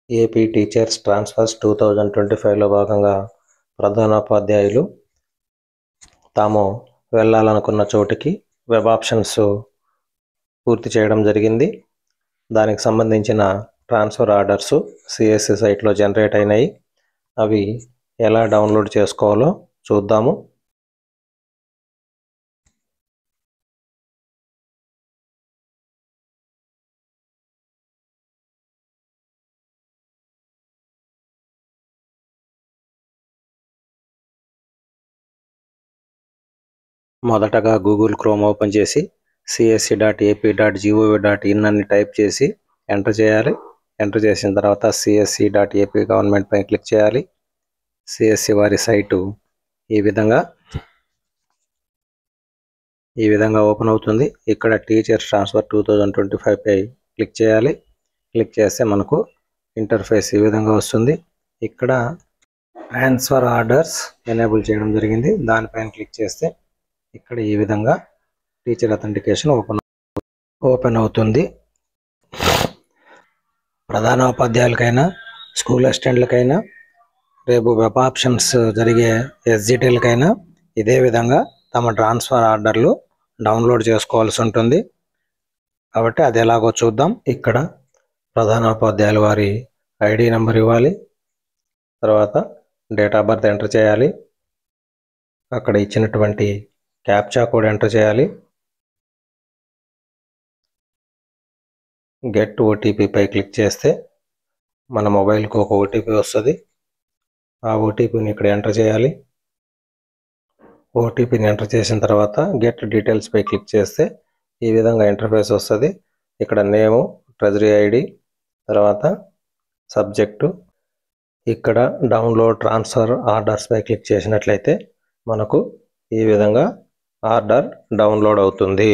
AP teachers transfers 2025లో భాగంగా ప్రధానోపాధ్యాయులు తాము వెళ్ళాలనుకున్న చోటికి వెబ్ ఆప్షన్స్ పూర్తి చేయడం జరిగింది. దానికి సంబంధించిన ట్రాన్స్ఫర్ ఆర్డర్స్ సిఎస్సి సైట్లో జనరేట్ అయినాయి. అవి ఎలా డౌన్లోడ్ చేసుకోవాలో చూద్దాము. మొదటగా గూగుల్ క్రోమ్ ఓపెన్ చేసి csc.ap.gov.in అని టైప్ చేసి ఎంటర్ చేయాలి. ఎంటర్ చేసిన తర్వాత csc.ap గవర్నమెంట్ పై క్లిక్ చేయాలి. సిఎస్సి వారి సైటు ఈ విధంగా ఓపెన్ అవుతుంది. ఇక్కడ టీచర్స్ ట్రాన్స్ఫర్ 2025 పై క్లిక్ చేయాలి. క్లిక్ చేస్తే మనకు ఇంటర్ఫేస్ ఈ విధంగా వస్తుంది. ఇక్కడ ట్రాన్స్ఫర్ ఆర్డర్స్ ఎనేబుల్ చేయడం జరిగింది. దానిపైన క్లిక్ చేస్తే ఇక్కడ ఈ విధంగా టీచర్ అథెంటికేషన్ ఓపెన్ అవుతుంది. ప్రధానోపాధ్యాయులకైనా స్కూల్ అసిస్టెంట్లకైనా రేపు వెబ్ ఆప్షన్స్ జరిగే ఎస్జిటిలకైనా ఇదే విధంగా తమ ట్రాన్స్ఫర్ ఆర్డర్లు డౌన్లోడ్ చేసుకోవాల్సి ఉంటుంది. కాబట్టి అది ఎలాగో చూద్దాం. ఇక్కడ ప్రధానోపాధ్యాయుల వారి ఐడి నెంబర్ ఇవ్వాలి. తర్వాత డేట్ ఆఫ్ బర్త్ ఎంటర్ చేయాలి. అక్కడ ఇచ్చినటువంటి క్యాప్చా కోడ్ ఎంటర్ చేయాలి. గెట్ ఓటీపీ పై క్లిక్ చేస్తే మన మొబైల్కి ఒక ఓటీపీ వస్తుంది. ఆ ఓటీపీని ఇక్కడ ఎంటర్ చేయాలి. ఓటీపీని ఎంటర్ చేసిన తర్వాత గెట్ డీటెయిల్స్ పై క్లిక్ చేస్తే ఈ విధంగా ఇంటర్ఫేస్ వస్తుంది. ఇక్కడ నేము, ట్రెజరీ ఐడి, తర్వాత సబ్జెక్టు, ఇక్కడ డౌన్లోడ్ ట్రాన్స్ఫర్ ఆర్డర్స్ పై క్లిక్ చేసినట్లయితే మనకు ఈ విధంగా ఆర్డర్ డౌన్లోడ్ అవుతుంది.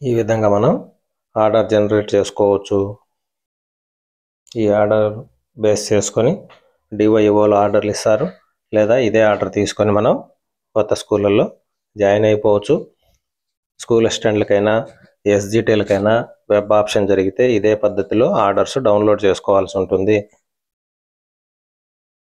ఈ విధంగా మనం ఆర్డర్ జనరేట్ చేసుకోవచ్చు. ఈ ఆర్డర్ బేస్ చేసుకొని డివైఓలు ఆర్డర్లు ఇస్తారు, లేదా ఇదే ఆర్డర్ తీసుకొని మనం కొత్త స్కూళ్ళల్లో జాయిన్ అయిపోవచ్చు. స్కూల్ అసిస్టెంట్లకైనా ఎస్జిటిలకైనా వెబ్ ఆప్షన్ జరిగితే ఇదే పద్ధతిలో ఆర్డర్స్ డౌన్లోడ్ చేసుకోవాల్సి ఉంటుంది.